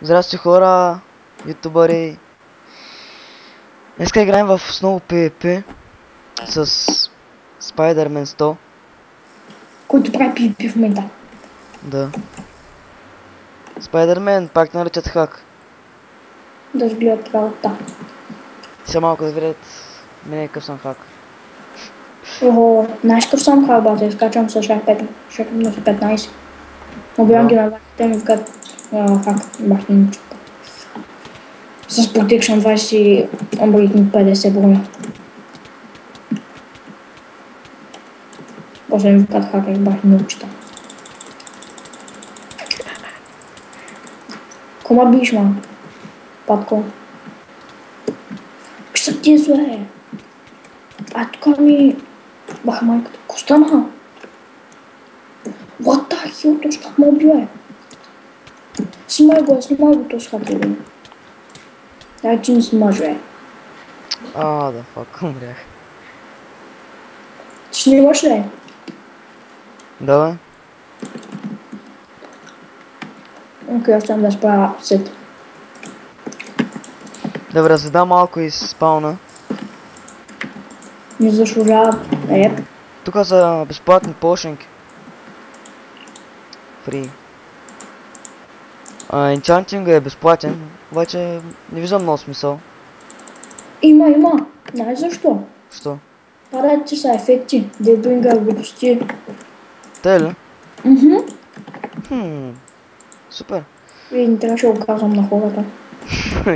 Здрасти хора, ютубъри. Днеска играем в отново PvP с Spider-Man 100. Който прави PvP в момента. Да. Spider-Man, пак наричат хак. Да изгледат работа. Сега малко да видят мене какъв съм хак. Ого, знаеш какъв съм хабата, изкачвам с шах 5, шах на 15. Обявам ги на лайките ми викат хак, бахни ничета. С Protection 20 и Unbreaking 50 броня. После ми викат хак и бахни научета. Кома биш, ман? Патко. Какви са тия зле? А тук ми... Баха майката, костана. What the hell, точно как ме убива? Снимай го този хак е. Дай ти не снимаш, бе. Да фак, умрях. Ти снимаш ли? Да бе. Окей, аз да справя сет. Да разведа малко из спауна. Не заслужава реп. Тук са безплатни пошенки. Фри. Енчантинга е безплатен, обаче не виждам много смисъл. Има. Знаеш защо? Що? Падат ти са ефекти, дебринга глупости. Те ли? Мхм. Супер. И не трябваше да го казвам на хората.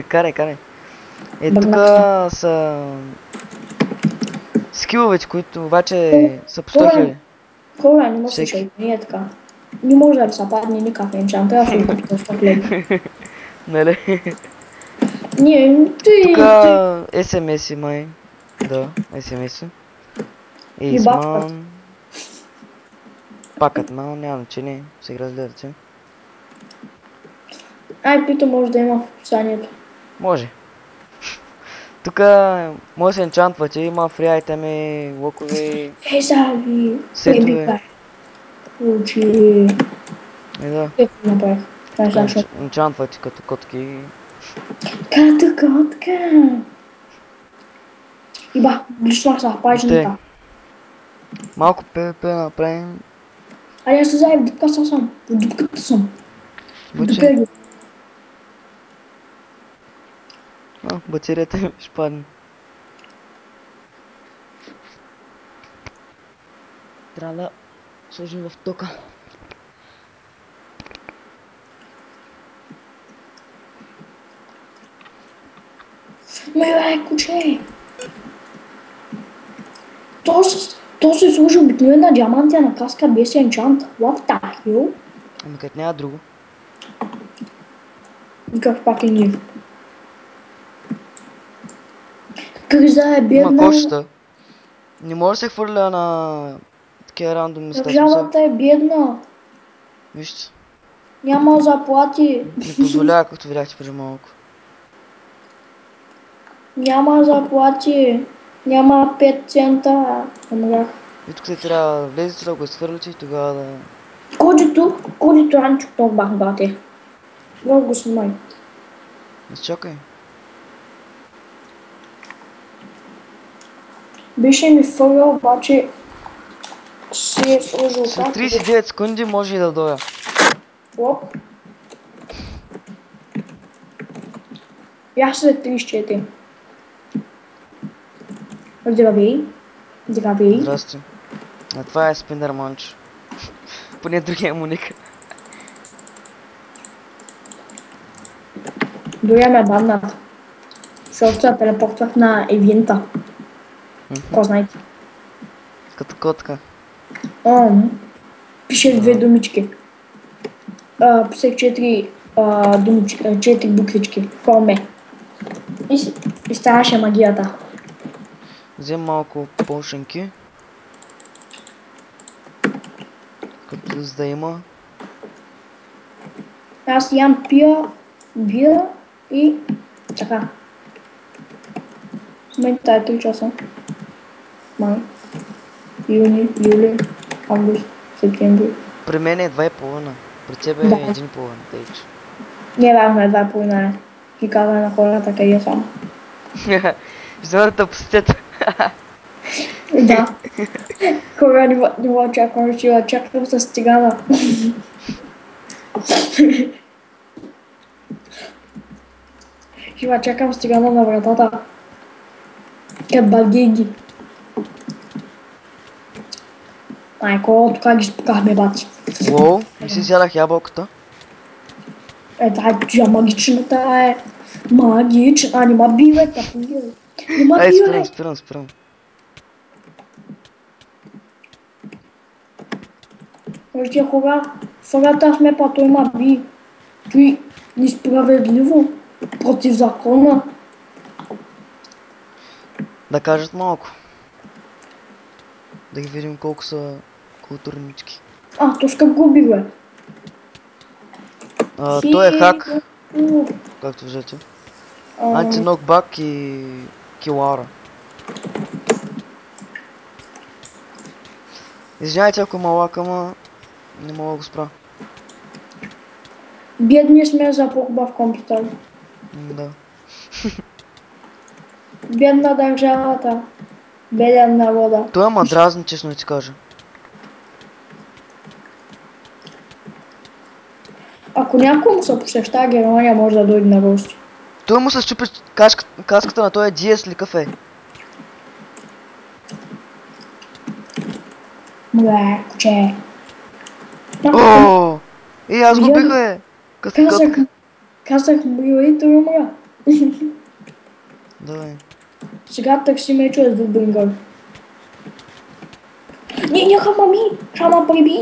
Карай. Тук са скиловете, които обаче са по 100 000. Хора, не ме слушай, не е така. Не може да се падне никакъв енчант, трябва да се го купиш в леги. Нали? Не, Тук SMS май. Да, SMS. Eastman. Packetman, няма значение. Сега разгледате. IP-то може да има в описанието. Може. Тук може да се енчантвате, има фри айтеми, лукове, сетове. Учи. Да. Какво направих? Енчантвате като котки. Като котка. Иба, блишнах са пажната. Малко ПВП направим. Айде аз се зае, в дупката съм. В дупката съм. Буче. Батерията ми ще падне. Трябва да сложим в тока. Ме, куче! То се служи обикновена диамантия каска без енчант. What the hell? Ами като няма друго. Никак пак е ние. Криза е бедна. Има кошата. Не може да се хвърля на такива рандом места. Държавата е бедна. Вижте. Няма заплати. Не позволява, както видяхте преди малко. Няма заплати. Няма 5 цента. Умрях. И тук се трябва да влезете, да го изхвърлите и тогава да... Кодито ранчо то бах бате. Много го снимай. Изчакай. Беше ми фърля, обаче си е сложил след 39 секунди може и да дойда. Оп. Я след 34. Здравей. Здрасти. А това е Спиндърманч. Поне другия му ника. Дойде ме баднат. Защото се телепортвах на евента. Познайте. Като котка. Пише две думички. Писах 4 думички, 4 буквички. Форме. И ставаше магията. Взем малко пошенки. Като за да има. Аз ям бия и така. В момента е 3 часа. Май. Юни, юли, август, септември. При мен е 2,5. При тебе е 1,5. Тейч. Ние бяхме 2,5 и казваме на хората къде е само. Вземат да посетят. Да. Хора не го очаквам, ще го очаквам с тигана. Ще го чакам с тигана на вратата. Като багиги. Майко, тук ги спукахме, бати. Уоу, не си изядах ябълката. Тя магичната е. Магична. Нима бивай, тапуя. Нима Ай, бивай. спирам. Вижте хора, сега сме па той ма би. Той несправедливо. Против закона. Да кажат малко. Да ги видим колко са културнички. То скъп губи, бе. Той е хак, както виждате. Анти-нокбак и килара. Извинявайте ако малак, ама не мога да го спра. Бедни сме за по-хубав компютър. Да. Бедна държавата. Беден народа. Той ма дразни, честно да ти кажа. Ако някой му се посеща Германия, може да дойде на гости. Той му се щупи каската на този DS ли кафе. Мле, куче. Ооо! И аз го бих, бе! Казах му и той умра. Давай. Сега такси ме чуе с Дубингър. Не, мами! Шама приби!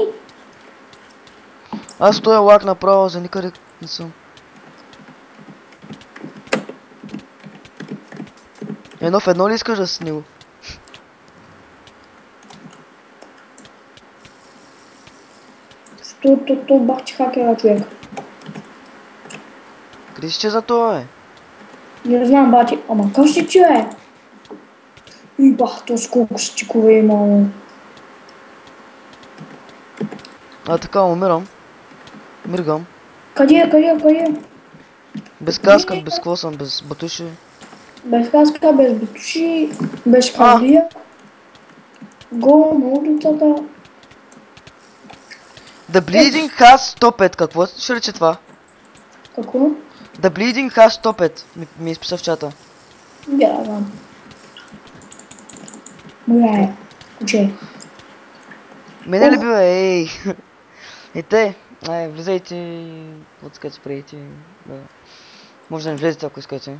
Аз стоя лак направо, за никъде не съм. Едно в едно ли искаш да си с него? То бахти хакера, човек. Къде си че за това, бе? Не знам, бати, ама къв си че е? И бах, то сколко стикове имало. Така, умирам. Миргам. Къде? Без каска, без какво съм, без батуши. Без каска, без бутуши, без кардия. Голо на улицата. The bleeding has stopped. Какво ще рече това? Какво? The bleeding has stopped. Ми изписа в чата. Да знам. Мле, куче. Мене ли бива, ей? И те, влизайте, вот искате приедете. Да. Може да не влезете, ако искате.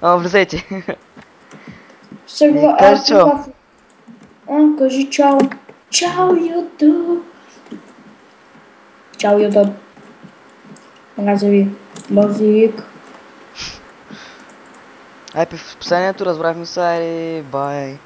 Влизайте. Сега, кажи чао. Кажи чао. Чао, YouTube. Чао, YouTube. Разви. Базик. Ай, в последното разбрахме се, бай.